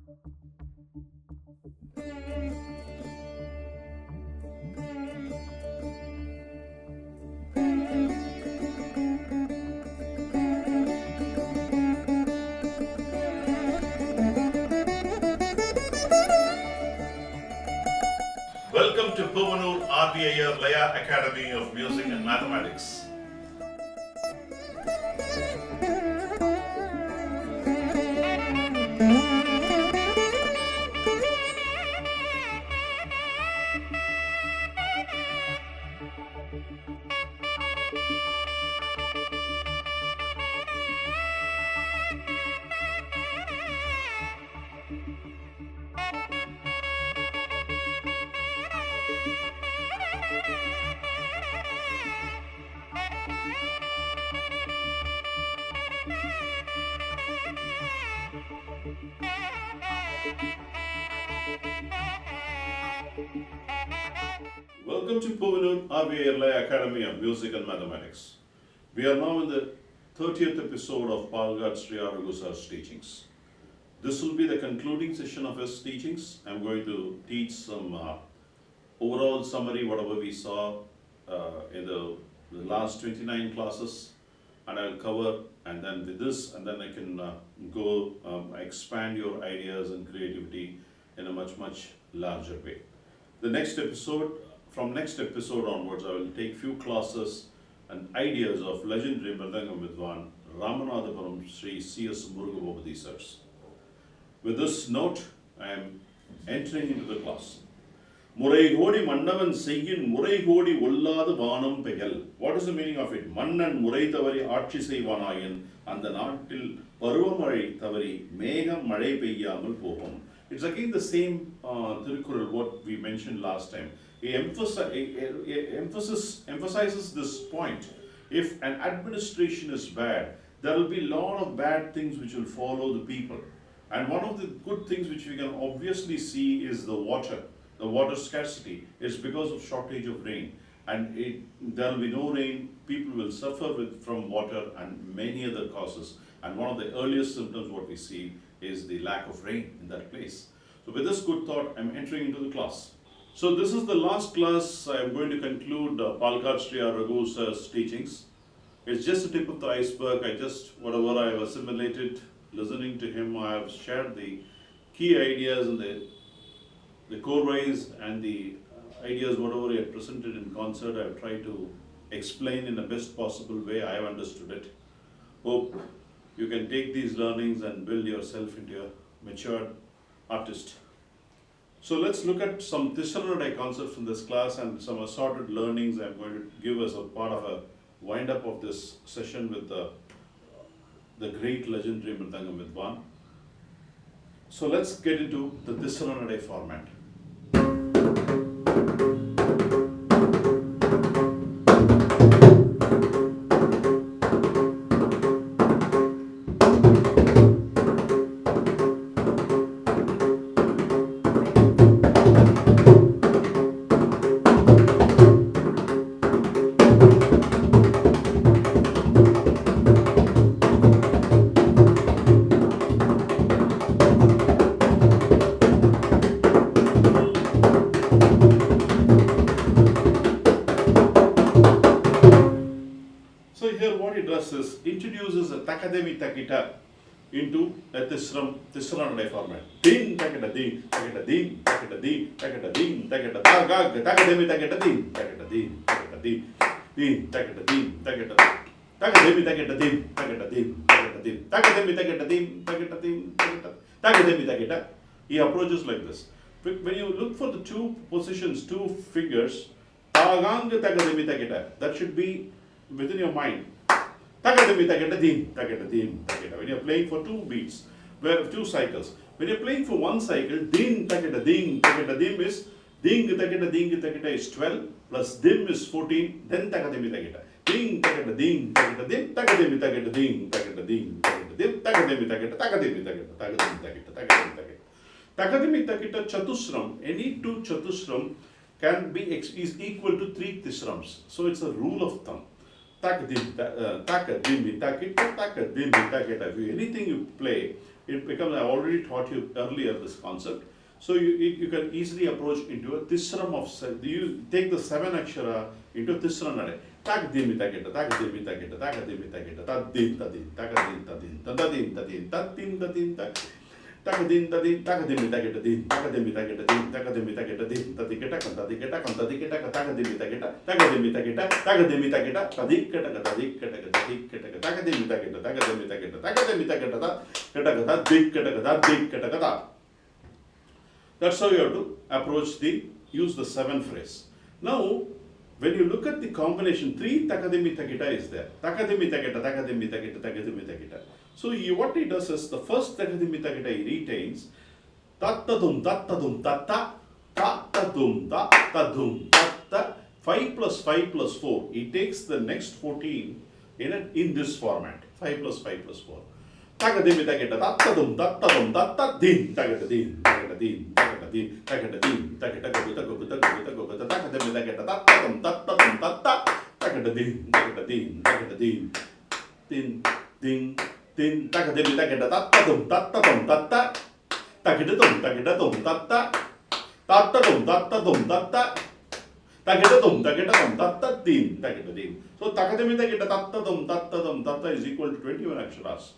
Welcome to Puvanur RBIR Laya Academy of Music and Mathematics. Welcome to Puvanur RBIR Laya Academy of Music and Mathematics. We are now in the 30th episode of Palaghat Sri Raghu Sir's teachings. This will be the concluding session of his teachings. I'm going to teach some overall summary, whatever we saw in the last 29 classes, and I'll cover, and then with this, and then I can go expand your ideas and creativity in a much larger way. The next episode, from next episode onwards, I will take few classes and ideas of legendary Mridangam Vidwan Ramanathapuram Sri C.S. Murugabhupati sirs. With this note, I am entering into the class. Muraigodi Mandavan Seyin Muraigodi Ullada Vanam Pegal. What is the meaning of it? Mannan Murai Tavari Archi Seivanayan and the Natil Paruvamari Tavari Mega Mare Peyamal Popam. It's again the same Tirukural what we mentioned last time. He emphasizes this point. If an administration is bad, there will be a lot of bad things which will follow the people. And one of the good things which we can obviously see is the water. The water scarcity is because of shortage of rain. And there will be no rain, people will suffer from water and many other causes. And one of the earliest symptoms what we see is the lack of rain in that place. So with this good thought, I'm entering into the class. So this is the last class. I'm going to conclude Palaghat Sri Raghu Sir's teachings. It's just the tip of the iceberg. Whatever I have assimilated, listening to him, I have shared the key ideas and the core ways and the ideas, whatever he had presented in concert, I have tried to explain in the best possible way I have understood it. Hope you can take these learnings and build yourself into a matured artist. So let's look at some Tisharanadai concepts in this class and some assorted learnings I'm going to give as a part of a wind up of this session with the great legendary Mridangam Vidwan. So let's get into the Tisharanadai format. Introduces a takademi takita into a Tisharanadai format. Din takata din, takata din, takata din, takata din, takata takademi takata din, takata din, takata din, din takata din, takata takademi takata din, takata din, takata din, takademi takata din, takata din, takademi takata. He approaches like this. When you look for the two positions, two figures, tagang takademi takata, that should be within your mind. When you're playing for two beats, two cycles. When you're playing for one cycle, din takata ding takata dim is ding takata is 12 plus dim is 14, then takademi takata. Ding takata ding takata dim takademi takata ding takata ding takata dim takademi takata takademi takata takademi takata takademi takata. Takademi takata chatusram, any two chatusram can be is equal to 3 tisrams. So it's a rule of thumb. Anything you play it becomes, I already taught you earlier this concept. So you can easily approach into a tisram of, you take the 7 akshara into a tisram nade. Tak dimi taketa, tak dimi taketa, tak dimi taketa, tad din tadin, tak din tadin, tadin tadin, tad din tadin tak. Takadin tadin, takadimi taketa din, takadimi taketa din, takadimi taketa din, tadiketa tadiketa tadiketa takadimi taketa, takadimi taketa, takadimi taketa, tadiketa tadiketa tadiketa, takadimi taketa, takadimi taketa, takadimi taketa, takadimi taketa, diketa kata. That's how you have to approach use the 7 phrase. Now, when you look at the combination, 3 takadimi taketa is there. Takadimi taketa, takadimi taketa, takadimi taketa. So what he does is, the first takadimi taketa he retains, tattadum, tattadum, tatta, tattadum, tattadum, tatta, 5 plus 5 plus 4. He takes the next 14 in this format, 5 plus 5 plus 4. Takadimi taketa, tattadum, tattadum, tatta, din, taketa din, taketa din, taketa din, taketa din, taketa goguta, goguta, goguta, goguta, takadimi taketa, tattadum, tattadum, tatta, taketa din, taketa din, taketa din, din, ding, din, takadimi taketa, tattadum, tattadum, tatta, taketadum, taketadum, tatta, tattadum, tattadum, tatta, taketadum, taketadum, tatta, din, taketa din. So takadimi taketa, tattadum, tattadum, tatta is equal to 21 aksharas.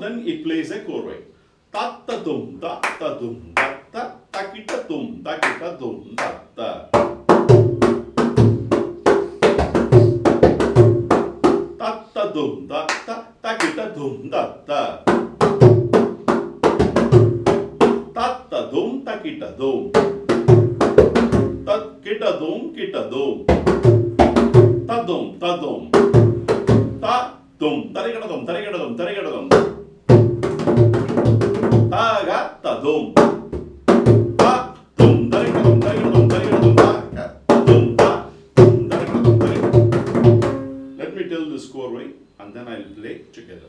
Then it plays a chorus. Tattadum, tattadum, tatta, takitadum, takitadum, tatta. Tattadum, tatta, takitadum, tatta. Tattadum, takitadum. Takitadum, kitadum. Tadum, tadum. Ta-dum, tarikadum, tarikadum, tarikadum. Ta-ga-ta-dum. Ta-dum, tarikadum, tarikadum, tarikadum, ta-ga-dum, ta-dum, tarikadum, tarikadum. Let me tell this chorus and then I'll play together.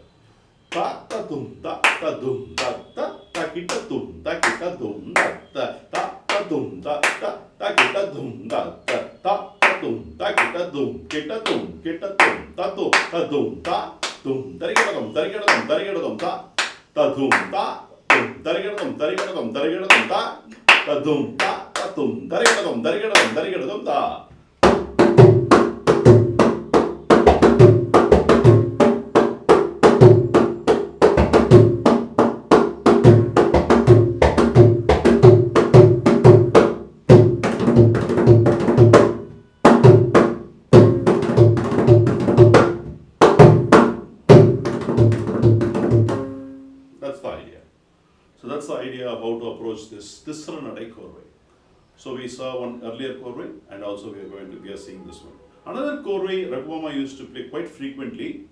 Ta-ta-dum, ta-ta-dum, ta-ta, ta-kita-dum, ta-kita-dum, ta-ta, ta-ta-dum, ta-ta, ta-kita-dum, ta-ta, ta-ta-dum, ta-kita-dum, kita-dum, kita-dum, ta-dum, ta-dum, ta-dum, tarikadum, tarikadum, tarikadum, ta, ta-dum, ta-dum, tarikadum, tarikadum, tarikadum, ta, ta-dum, ta-ta-dum, tarikadum, tarikadum, tarikadum, ta. That's the idea of how to approach this Tisranadai chorus. So we saw one earlier chorus, and also we are seeing this one. Another chorus Raghu used to play quite frequently.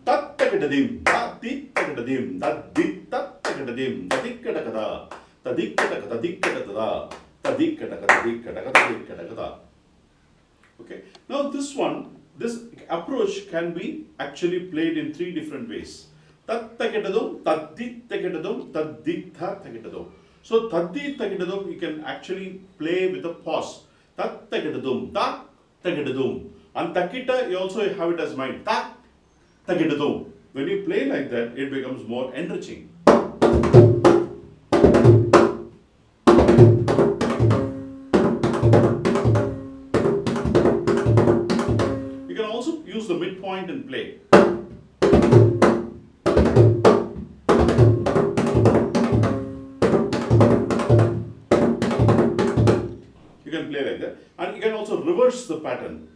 Tat takadadim, tat-dit takadadim, tat-dit tat takadadim, tadik-kadakada, tadik-kadakada, tadik-kadakada, tadik-kadakada, tadik-kadakada. Okay. Now this approach can be actually played in 3 different ways. Tat taketadum, taddit taketadum, tadditha taketadum. So taddit taketadum you can actually play with a pause. Tat taketadum, ta taketadum. And takita you also have it as mind. Ta taketadum. When you play like that, it becomes more enriching. Use the midpoint and play. You can play like that, and you can also reverse the pattern.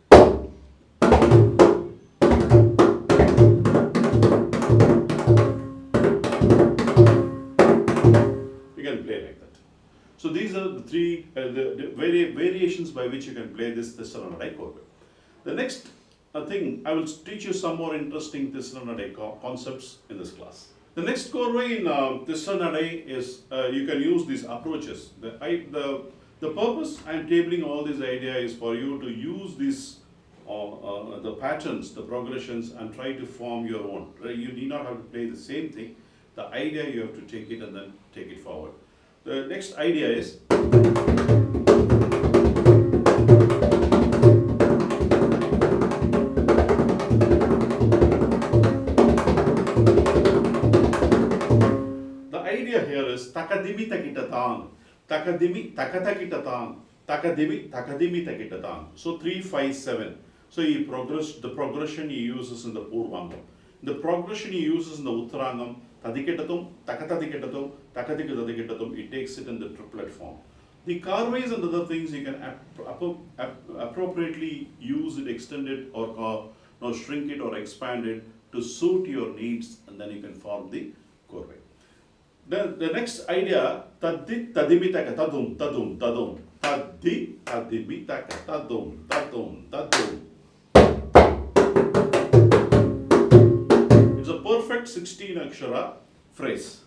You can play like that. So these are the 3 variations by which you can play this Tisranadai chorus. The next thing, I will teach you some more interesting Tisranadai concepts in this class. The next chorus in Tisranadai is, you can use these approaches. The The purpose I am tabling all this idea is for you to use these the patterns, the progressions, and try to form your own. Right? You need not have to play the same thing. The idea you have to take it and then take it forward. The next idea is here is takadimi takitatang, takadimi takatakitatang, takadimi takadimi takitatang. So 3, 5, 7. So the progression he uses in the Purvangam. The progression he uses in the Uttarangam, tadiketatum, takatadiketatum, takadikatadiketatum, he takes it in the triplet form. The carways and other things you can appropriately use it, extend it, or shrink it or expand it to suit your needs, and then you can form the corvée. The next idea, taddi tadimitaka tadum tadum tadum, taddi tadimitaka tadum tadum tadum. It's a perfect 16 akshara phrase.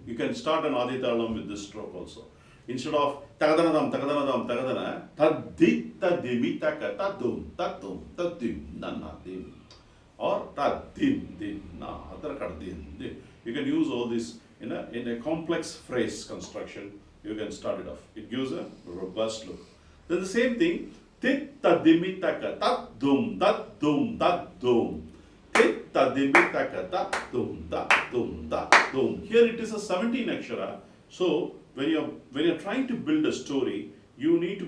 You can start an aditalam with this stroke also. Instead of takadanadam, takadanadam, takadana, taddi tadimi taka tadum tadum tadim nanadim, or tadim din na hadrakadin. You can use all this in a complex phrase construction. You can start it off. It gives a robust look. Then the same thing, tit tadimi taka tadum tadum tadum. Tit tadimi taka tadum tadum tadum. Here it is a 17 akshara. So when you're trying to build a story, you need to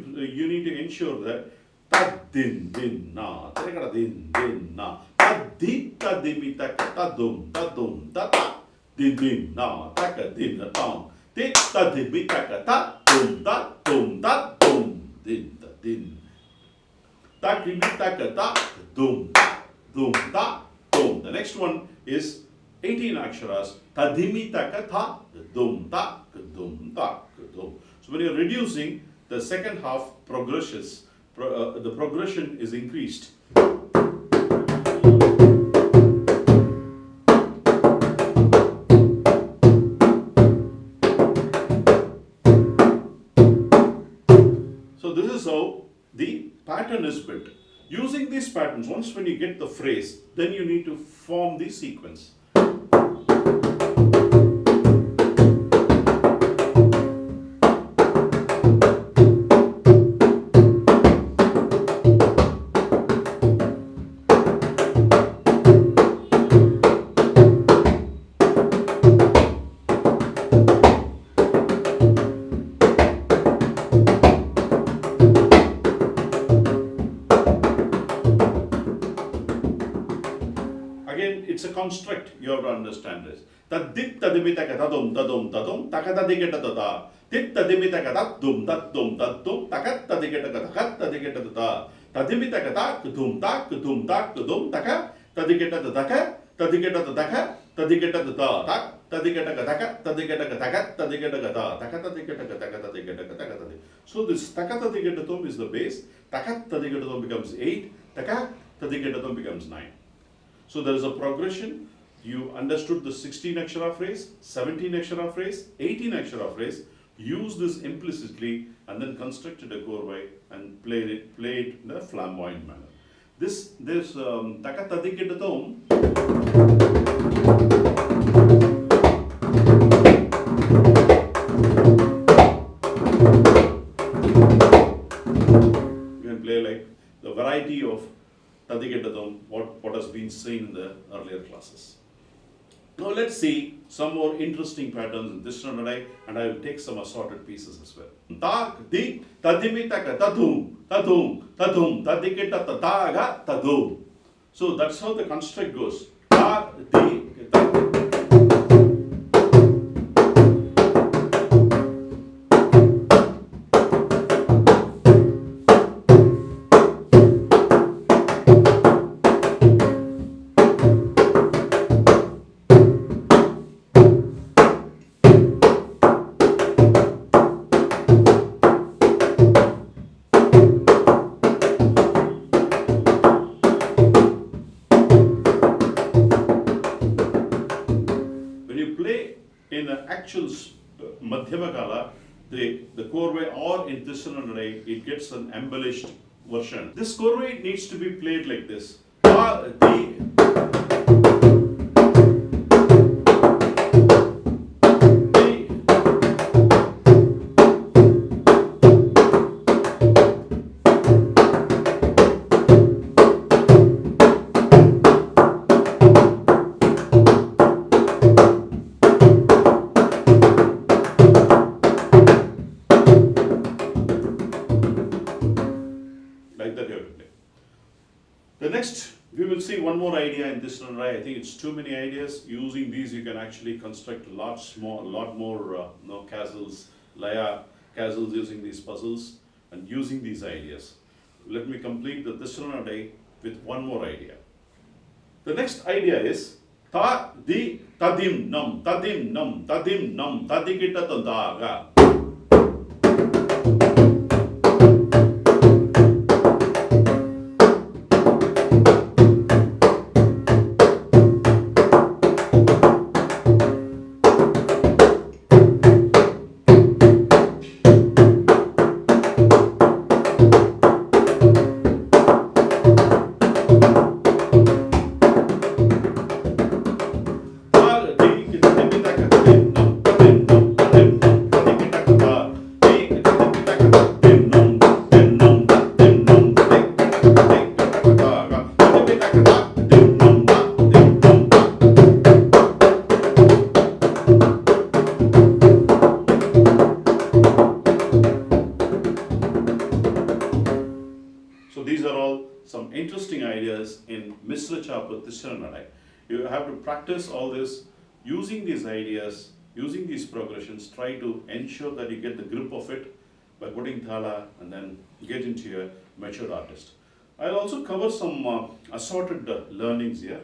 ensure that tadin din na, din din na, taddi tadimi taka tadum tadum tata din din na taka din na tang, tit tadimi taka tadum tadum tadum din din, tadimi taka tadum tadum tadum. The next one is 18 aksharas, tadimi taka ta dum ta dum ta dum. So when you're reducing, the second half progresses, the progression is increased. So this is how the pattern is built. Using these patterns, once when you get the phrase, then you need to form the sequence. It's a construct, you have to understand this. Tadit tadimitaka tadum tadum tadum, takatadiketa tata. Tit tadimitaka tadum tadum tadum, takat tadiketa takat tadiketa tata. Tadimitaka ta kudum ta kudum ta kudum taka, tadiketa taka, tadiketa taka, tadiketa tata, tadiketa taka, tadiketa taka, tadiketa taka, takatadiketa taka, tadiketa taka. So this takatadiketa is the base, takat tadiketa becomes 8, taka tadiketa becomes 9. So there is a progression. You understood the 16 akshara phrase, 17 akshara phrase, 18 akshara phrase. Use this implicitly and then constructed a corvée and played it in a flamboyant manner. This takatadiketatom. You can play like the variety of tadiketatum, what has been seen in the earlier classes. Now let's see some more interesting patterns in this Ranadai, and I will take some assorted pieces as well. Tak di tadimitaka tadum tadum tadum tadiketa tataga tadum. So that's how the construct goes. Tak di actual Madhyamakala, the Korve, or in Tisranadai, it gets an embellished version. This Korve needs to be played like this. Ta, di, like that you have to play. The next, we will see one more idea in this one. I think it's too many ideas. Using these, you can actually construct a lot more castles, laya castles using these puzzles and using these ideas. Let me complete the Tisrana day with one more idea. The next idea is ta di tadim nam tadim nam tadim nam tadigita tandaga. So these are all some interesting ideas in Misra Chapa Tisranadai. You have to practice all this, using these ideas, using these progressions, try to ensure that you get the grip of it by putting thala and then get into a matured artist. I'll also cover some assorted learnings here.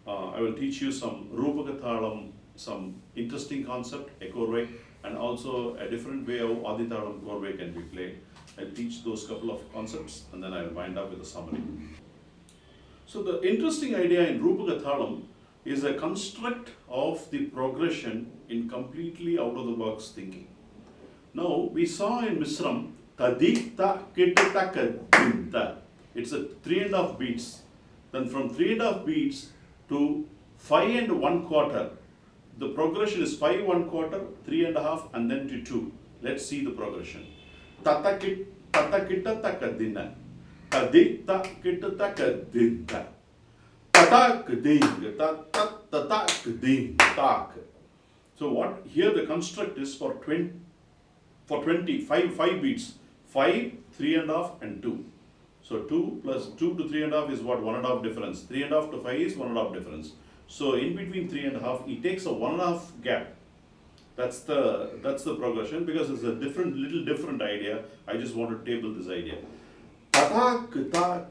I will teach you some Rupakathalam, some interesting concept, a korve, and also a different way of Adithalam korve can be played. I'll teach those couple of concepts and then I'll wind up with a summary. So the interesting idea in Rupakathalam is a construct of the progression in completely out of the box thinking. Now we saw in Misram, Tadita Kitaka Dinta. It's a 3.5 beats. Then from 3.5 beats to 5 1/4, the progression is 5 1/4, 3.5, and then to 2. Let's see the progression. Tatakita takadina. Tadita kita takadinta. Tatak ding, tatak ding, tak. So what here the construct is for 5 beats. 5, 3.5, and 2. So 2 plus 2 to 3.5 is what? 1.5 difference. 3.5 to 5 is 1.5 difference. So in between 3.5, it takes a 1.5 gap. That's the progression, because it's a little different idea. I just want to table this idea. Tatak, tak,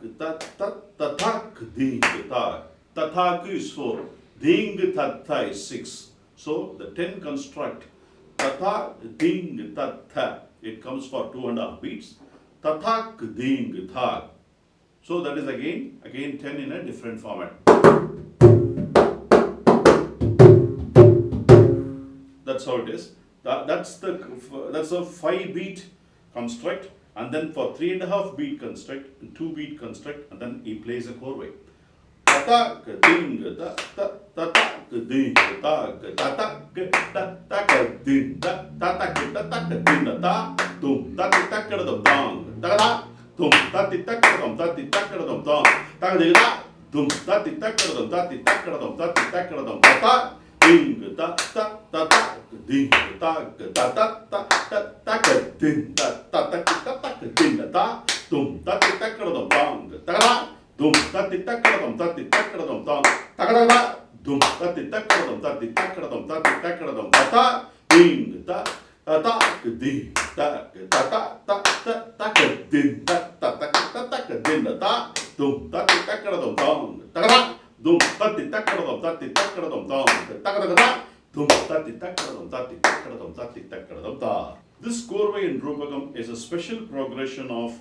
tatak, ding, tak. Tatak is 4. Ding, tatta is 6. So the 10 construct. Tata, ding, tatta. It comes for 2.5 beats. Tatak, ding, tak. So that is again 10 in a different format. That's how it is. That's a 5 beat construct, and then for 3.5 beat construct, 2 beat construct, and then he plays a korve. Tatak ding ta tatak ding ta tatak tatak ding ta tatak tatak ding ta tum tatak dum dong ta tum tatak dum dong ta ta tum tatak dum ta ding ta ta ta ta ding ta ta ta ta ta ding ta ta ta ta ding ta tum ta ta dum dong ta dum ta ta dum dong ta dum ta dum ta ding ta ta ding ta ta ta ta ta ding ta ta ta ding ta dum ta dum dong ta dum This korve in Rupakam is a special progression of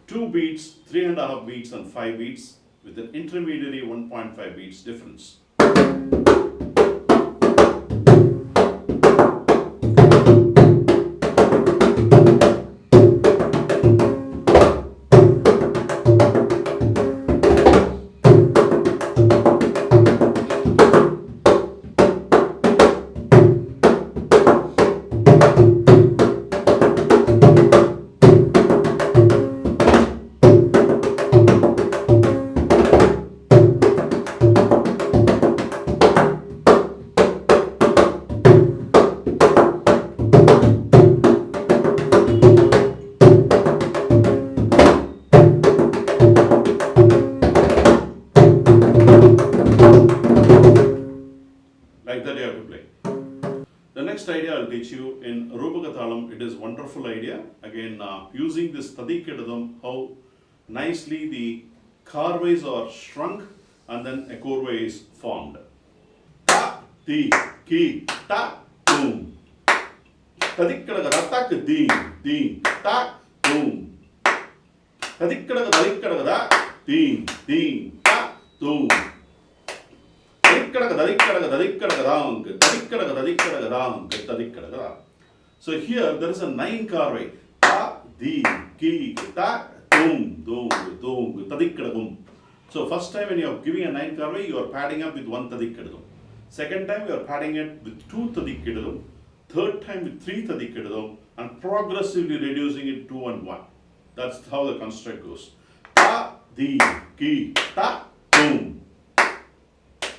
2 beats, 3.5 beats, and 5 beats with an intermediary 1.5 beats difference. idea I'll teach you in Rupakathalam. It is a wonderful idea. Again, using this Tadikkedadam, how nicely the carways are shrunk and then a chorway is formed. Ta, ti, ki, ta, boom. Tadikkadaga, tak, ding, ding, ta, boom. Tadikkadaga, ding, ding, ta, boom. So here there is a 9 carvai. Ta, di, ki, ta, dum, dum, dum, tadikkadagum. So first time when you are giving a 9 carvai, you are padding up with 1 tadikkadagum. Second time you are padding it with 2 tadikkadagum. Third time with 3 tadikkadagum, and progressively reducing it 2 and 1. That's how the construct goes. Ta, di, ki, ta, dum.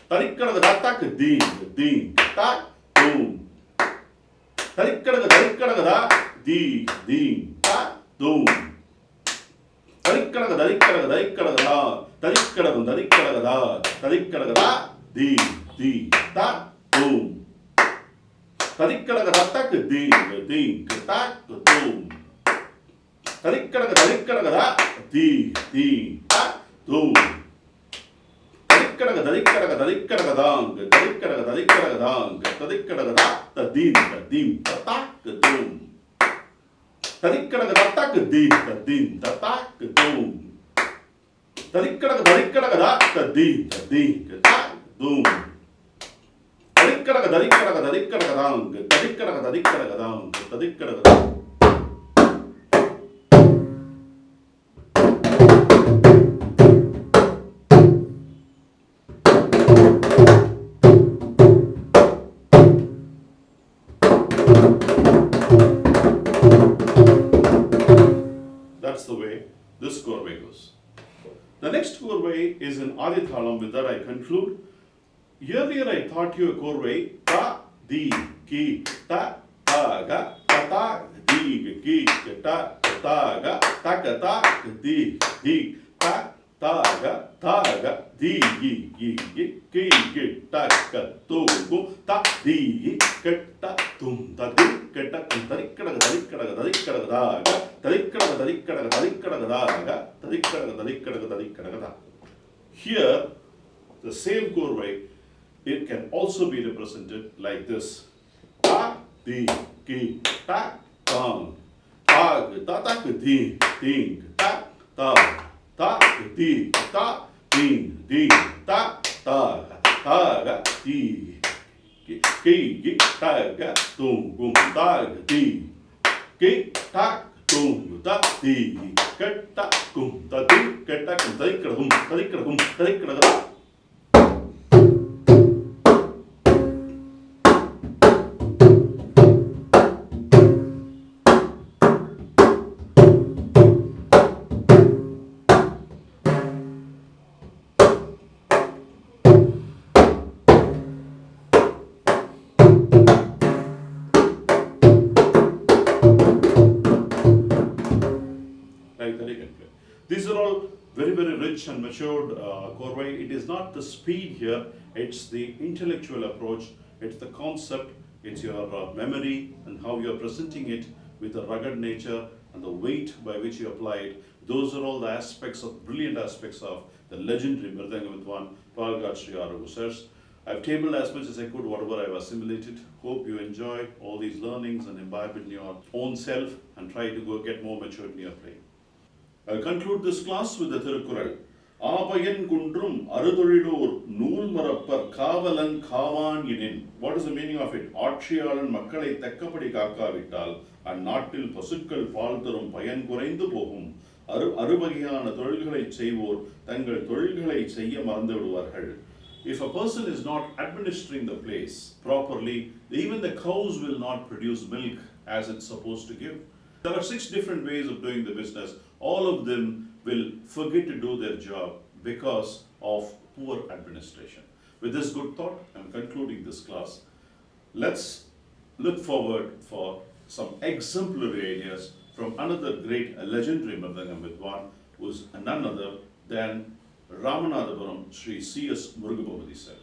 Tadikkadaga, tak, ding, ding, tak, boom. Tadikkadaga, di, ding, tak, boom. Tadikkadaga, di, di, tak, boom. Tadikkadaga, tak, ding, ding, tak, boom. Tadikkadaga, di, ding, tak, boom. Tadikkadaga, tadim, tatak, dum. Tadikkadaga, tak, din, tatak, dum. Tadikkadaga, tadim, tatak, dum. Tadikkadaga. That's the way this chorway goes. The next chorway is in Adithalam. With that I conclude. Earlier I taught you a chorway. Ta, di, ki, ta, ta, ga, ta, ta, di, ki, ta, ta, ga, ta, ka, ta, di, ta, ta, ga, di, ki, ta, ka, tu, gu, ta, di, ka, ta, tum, ta, di, ka, ta, tum, tadikkadaga, da. Here, the same chorway, it can also be represented like this. Ta, di, ki, ta, tang, ta, ta, ta, di, ding, ta, ta, di, ta, ding, ding, ta, ga, di, ki, ta, ga, tum, gum, ta, di, ki, ta, tum, ta, di, ka, ta, kum, ta, di, ka, ta, kum, tadikkadagum. These are all very, very rich and matured chorway. It is not the speed here, it's the intellectual approach, it's the concept, it's your memory and how you are presenting it with the rugged nature and the weight by which you apply it. Those are all the aspects of, brilliant aspects of the legendary Mridanga Vidwan, Palaghat Sri Raghu sirs. I've tabled as much as I could whatever I've assimilated. Hope you enjoy all these learnings and imbibe in your own self and try to go get more matured in your playing. I'll conclude this class with the Thirukkural. Apayan kundrum arutolilur nool marappar kavalan kavan inin. What is the meaning of it? Aatchiyalan makkalai tekkapadi kakkavittal அந்நாட்டில் பசுக்கள் பால் தரும் பயன் குறைந்து போகும். அறுவகையான தொழில்களை செய்வோர் தங்கள் தொழில்களை செய்ய மறந்து விடுவார்கள். If a person is not administering the place properly, even the cows will not produce milk as it's supposed to give. There are 6 different ways of doing the business. All of them will forget to do their job because of poor administration. With this good thought, I'm concluding this class. Let's look forward for some exemplary ideas from another great legendary Mridanga Vidwan, who is none other than Ramanathapuram Sri C.S. Murugabhamati sir.